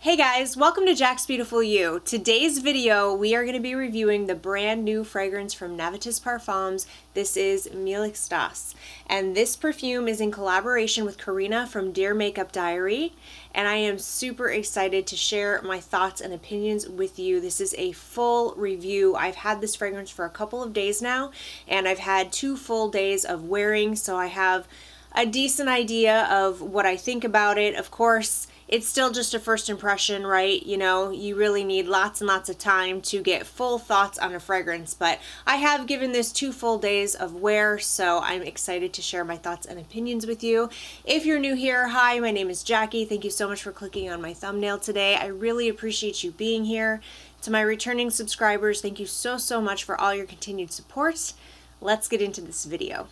Hey guys, welcome to Jaxbeautifulyou. Today's video, we are going to be reviewing the brand new fragrance from Navitus Parfums. This is Miel Extase. And this perfume is in collaboration with Karina from Dear Makeup Diary. And I am super excited to share my thoughts and opinions with you. This is a full review. I've had this fragrance for a couple of days now, and I've had 2 full days of wearing, so I have a decent idea of what I think about it. Of course, it's still just a first impression, right? You know, you really need lots and lots of time to get full thoughts on a fragrance, but I have given this 2 full days of wear, so I'm excited to share my thoughts and opinions with you. If you're new here, hi, my name is Jackie. Thank you so much for clicking on my thumbnail today. I really appreciate you being here. To my returning subscribers, thank you so much for all your continued support. Let's get into this video.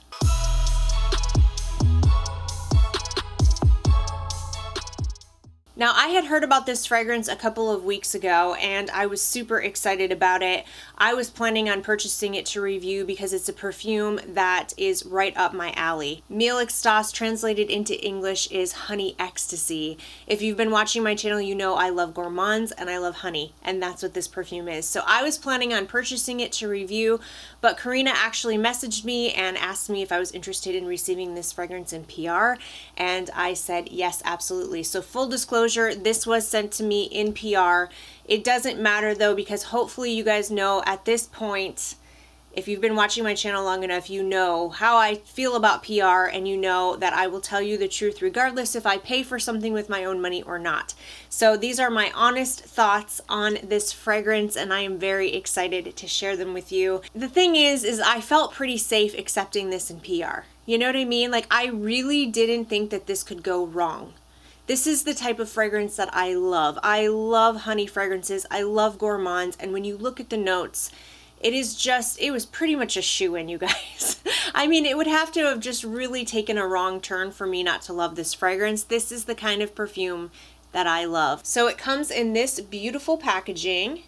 Now, I had heard about this fragrance a couple of weeks ago, and I was super excited about it. I was planning on purchasing it to review because it's a perfume that is right up my alley. Miel Extase, translated into English, is honey ecstasy. If you've been watching my channel, you know I love gourmands and I love honey, and that's what this perfume is. So I was planning on purchasing it to review, but Karina actually messaged me and asked me if I was interested in receiving this fragrance in PR, and I said yes, absolutely. So full disclosure, this was sent to me in PR. It doesn't matter though, because hopefully you guys know at this point, if you've been watching my channel long enough, you know how I feel about PR, and you know that I will tell you the truth regardless if I pay for something with my own money or not. So these are my honest thoughts on this fragrance, and I am very excited to share them with you. The thing is I felt pretty safe accepting this in PR. You know what I mean? Like, I really didn't think that this could go wrong. This is the type of fragrance that I love. I love honey fragrances. I love gourmands. And when you look at the notes, it was pretty much a shoo-in, you guys. I mean, it would have to have just really taken a wrong turn for me not to love this fragrance. This is the kind of perfume that I love. So it comes in this beautiful packaging.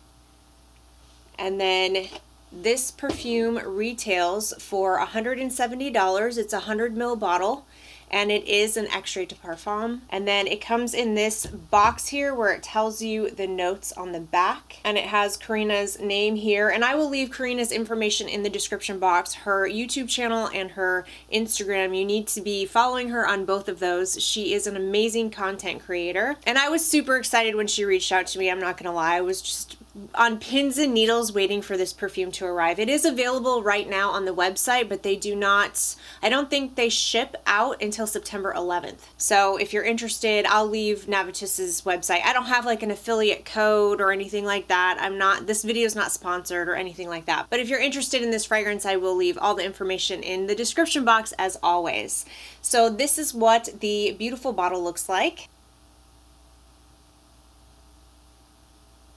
And then this perfume retails for $170. It's a 100 ml bottle. And it is an Extrait de Parfum. And then it comes in this box here where it tells you the notes on the back. And it has Karina's name here. And I will leave Karina's information in the description box, her YouTube channel and her Instagram. You need to be following her on both of those. She is an amazing content creator. And I was super excited when she reached out to me, I'm not gonna lie. I was just on pins and needles waiting for this perfume to arrive. It is available right now on the website, but they do not, I don't think they ship out until September 11th. So if you're interested, I'll leave Navitus's website. I don't have like an affiliate code or anything like that. This video is not sponsored or anything like that. But if you're interested in this fragrance, I will leave all the information in the description box as always. So this is what the beautiful bottle looks like.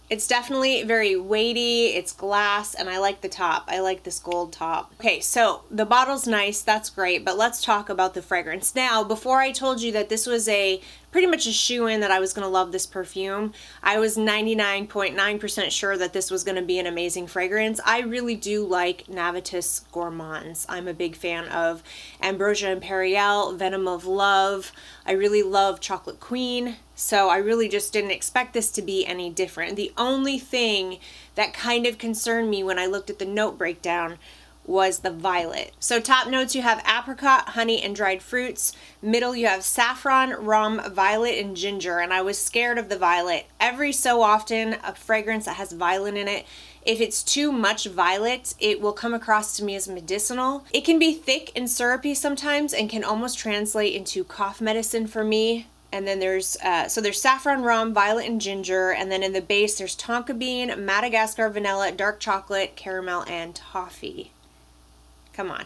It's definitely very weighty, it's glass, and I like the top. I like this gold top. Okay, so the bottle's nice, that's great, but let's talk about the fragrance. Now, before I told you that this was pretty much a shoo-in that I was gonna love this perfume, I was 99.9% sure that this was gonna be an amazing fragrance. I really do like Navitus gourmands. I'm a big fan of Ambrosia Imperial, Venom of Love. I really love Chocolate Queen. So I really just didn't expect this to be any different. The only thing that kind of concerned me when I looked at the note breakdown was the violet. So top notes, you have apricot, honey, and dried fruits. Middle, you have saffron, rum, violet, and ginger. And I was scared of the violet. Every so often, a fragrance that has violet in it, if it's too much violet, it will come across to me as medicinal. It can be thick and syrupy sometimes and can almost translate into cough medicine for me. And then there's saffron, rum, violet, and ginger. And then in the base, there's tonka bean, Madagascar vanilla, dark chocolate, caramel, and toffee. Come on.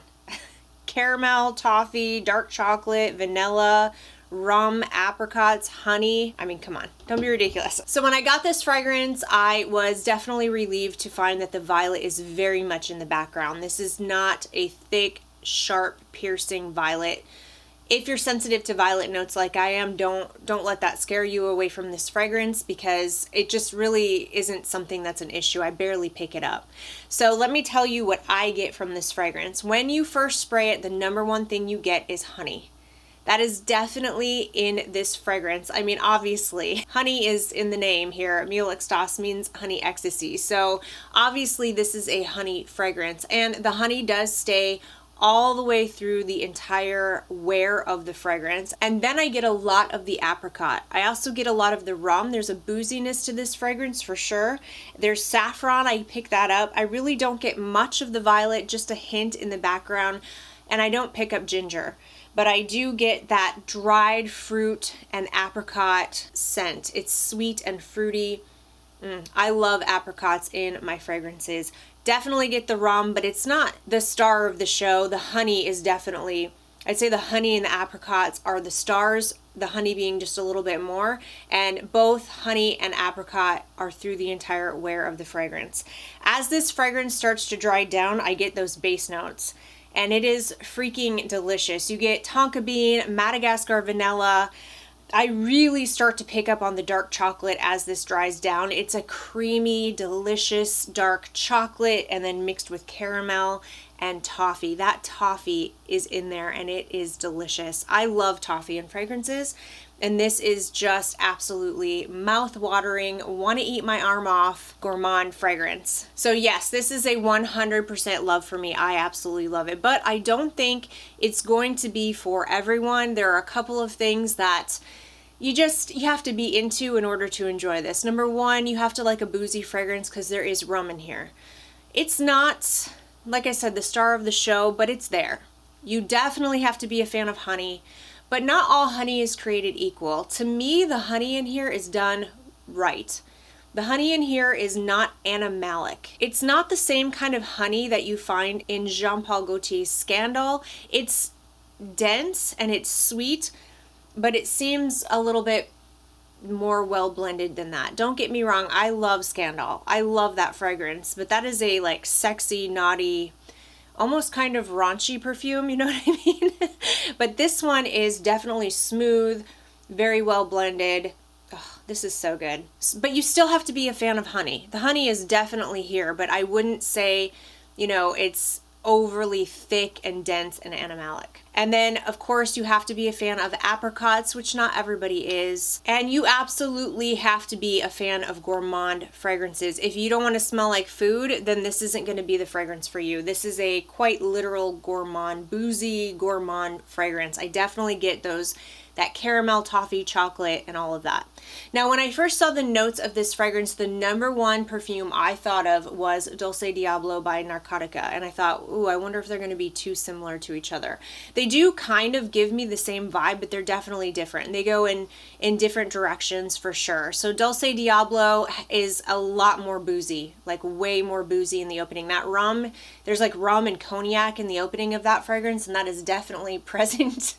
Caramel, toffee, dark chocolate, vanilla, rum, apricots, honey. I mean, come on. Don't be ridiculous. So when I got this fragrance, I was definitely relieved to find that the violet is very much in the background. This is not a thick, sharp, piercing violet. If you're sensitive to violet notes like I am, don't let that scare you away from this fragrance, because it just really isn't something that's an issue. I barely pick it up. So let me tell you what I get from this fragrance. When you first spray it, the number one thing you get is honey. That is definitely in this fragrance. I mean, obviously, honey is in the name here. Miel Extase means honey ecstasy. So obviously this is a honey fragrance, and the honey does stay all the way through the entire wear of the fragrance. And then I get a lot of the apricot. I also get a lot of the rum. There's a booziness to this fragrance for sure. There's saffron, I pick that up. I really don't get much of the violet, just a hint in the background, and I don't pick up ginger. But I do get that dried fruit and apricot scent. It's sweet and fruity. I love apricots in my fragrances. Definitely get the rum, but it's not the star of the show. The honey is definitely, I'd say the honey and the apricots are the stars, the honey being just a little bit more, and both honey and apricot are through the entire wear of the fragrance. As this fragrance starts to dry down, I get those base notes, and it is freaking delicious. You get tonka bean, Madagascar vanilla. I really start to pick up on the dark chocolate as this dries down. It's a creamy, delicious dark chocolate, and then mixed with caramel and toffee. That toffee is in there and it is delicious. I love toffee in fragrances, and this is just absolutely mouth-watering, want to eat my arm off gourmand fragrance. So yes, this is a 100% love for me. I absolutely love it, but I don't think it's going to be for everyone. There are a couple of things that you have to be into in order to enjoy this. Number one, you have to like a boozy fragrance because there is rum in here. It's not, like I said, the star of the show, but it's there. You definitely have to be a fan of honey, but not all honey is created equal. To me, the honey in here is done right. The honey in here is not animalic. It's not the same kind of honey that you find in Jean Paul Gaultier's Scandal. It's dense and it's sweet, but it seems a little bit more well blended than that. Don't get me wrong, I love Scandal. I love that fragrance, but that is a like sexy, naughty, almost kind of raunchy perfume, you know what I mean? But this one is definitely smooth, very well blended. Oh, this is so good. But you still have to be a fan of honey. The honey is definitely here, but I wouldn't say, you know, it's overly thick and dense and animalic. And then of course you have to be a fan of apricots, which not everybody is. And you absolutely have to be a fan of gourmand fragrances. If you don't want to smell like food, then this isn't going to be the fragrance for you. This is a quite literal gourmand, boozy gourmand fragrance. I definitely get that caramel, toffee, chocolate, and all of that. Now, when I first saw the notes of this fragrance, the number one perfume I thought of was Dulce Diablo by Narcotica. And I thought, ooh, I wonder if they're going to be too similar to each other. They do kind of give me the same vibe, but they're definitely different. They go in different directions for sure. So Dulce Diablo is a lot more boozy, like way more boozy in the opening. That rum, there's like rum and cognac in the opening of that fragrance, and that is definitely present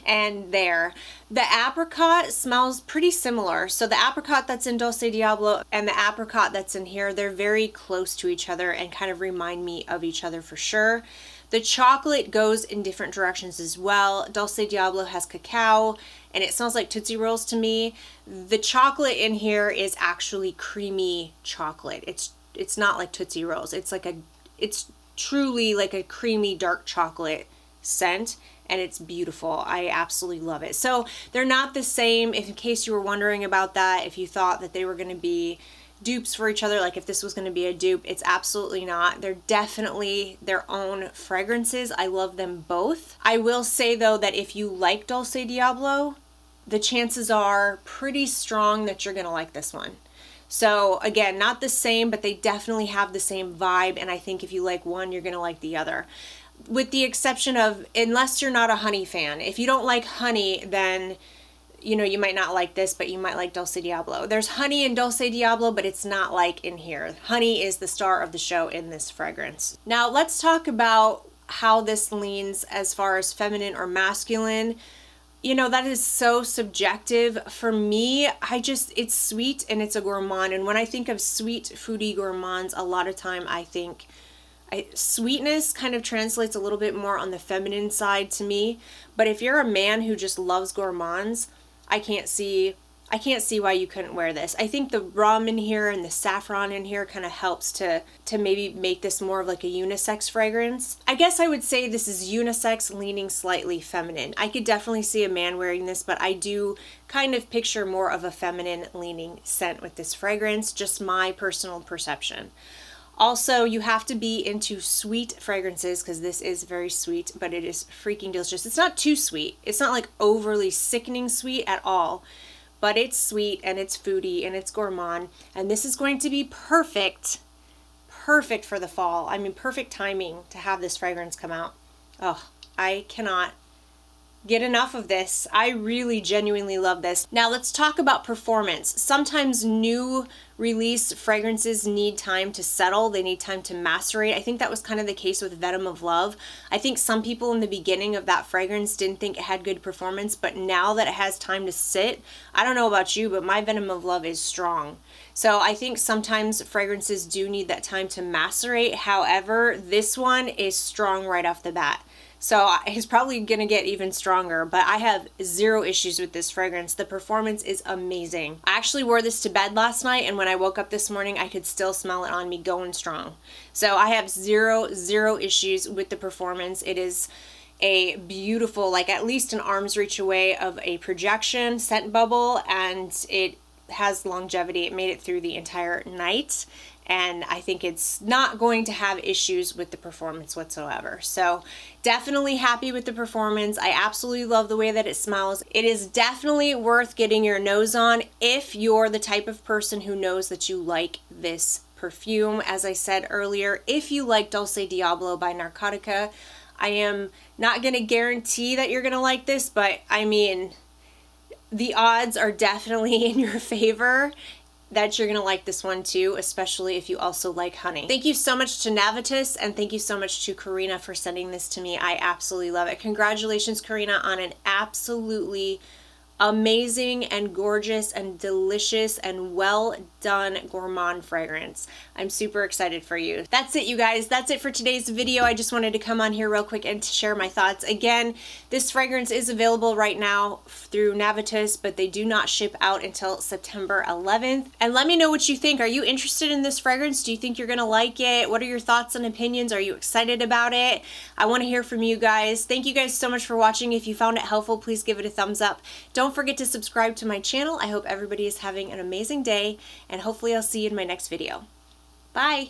and there. The apricot smells pretty similar. So the apricot that's in Dulce Diablo and the apricot that's in here, they're very close to each other and kind of remind me of each other for sure. The chocolate goes in different directions as well. Dulce Diablo has cacao and it smells like Tootsie Rolls to me. The chocolate in here is actually creamy chocolate. It's not like Tootsie Rolls. It's truly like a creamy dark chocolate scent, and it's beautiful. I absolutely love it. So they're not the same, if in case you were wondering about that, if you thought that they were going to be dupes for each other, like if this was going to be a dupe, it's absolutely not. They're definitely their own fragrances. I love them both. I will say though that if you like Dulce Diablo, the chances are pretty strong that you're going to like this one. So again, not the same, but they definitely have the same vibe, and I think if you like one, you're going to like the other. With the exception of, unless you're not a honey fan. If you don't like honey, then, you know, you might not like this, but you might like Dulce Diablo. There's honey in Dulce Diablo, but it's not like in here. Honey is the star of the show in this fragrance. Now let's talk about how this leans as far as feminine or masculine. You know, that is so subjective. For me, it's sweet and it's a gourmand. And when I think of sweet, foodie gourmands, a lot of time I think sweetness kind of translates a little bit more on the feminine side to me. But if you're a man who just loves gourmands, I I can't see why you couldn't wear this. I think the rum in here and the saffron in here kind of helps to maybe make this more of like a unisex fragrance. I guess I would say this is unisex leaning slightly feminine. I could definitely see a man wearing this, but I do kind of picture more of a feminine leaning scent with this fragrance, just my personal perception. Also, you have to be into sweet fragrances because this is very sweet, but it is freaking delicious. It's not too sweet. It's not like overly sickening sweet at all, but it's sweet and it's foodie and it's gourmand. And this is going to be perfect for the fall. I mean, perfect timing to have this fragrance come out. Oh, I cannot get enough of this. I really genuinely love this. Now let's talk about performance. Sometimes new release fragrances need time to settle. They need time to macerate. I think that was kind of the case with Venom of Love. I think some people in the beginning of that fragrance didn't think it had good performance, but now that it has time to sit, I don't know about you, but my Venom of Love is strong. So I think sometimes fragrances do need that time to macerate. However, this one is strong right off the bat. So it's probably going to get even stronger, but I have zero issues with this fragrance. The performance is amazing. I actually wore this to bed last night, and when I woke up this morning, I could still smell it on me going strong. So I have zero issues with the performance. It is a beautiful, like at least an arm's reach away of a projection scent bubble, and it has longevity. It made it through the entire night. And I think it's not going to have issues with the performance whatsoever. So definitely happy with the performance. I absolutely love the way that it smells. It is definitely worth getting your nose on if you're the type of person who knows that you like this perfume. As I said earlier, if you like Dulce Diablo by Narcotica, I am not going to guarantee that you're going to like this, but I mean, the odds are definitely in your favor that you're going to like this one too, especially if you also like honey. Thank you so much to Navitus, and thank you so much to Karina for sending this to me. I absolutely love it. Congratulations, Karina, on an absolutely amazing and gorgeous and delicious and well done gourmand fragrance. I'm super excited for you. That's it, you guys. That's it for today's video. I just wanted to come on here real quick and to share my thoughts. Again, this fragrance is available right now through Navitus, but they do not ship out until September 11th. And let me know what you think. Are you interested in this fragrance? Do you think you're gonna like it? What are your thoughts and opinions? Are you excited about it? I want to hear from you guys. Thank you guys so much for watching. If you found it helpful, please give it a thumbs up. Don't forget to subscribe to my channel. I hope everybody is having an amazing day, and hopefully I'll see you in my next video. Bye!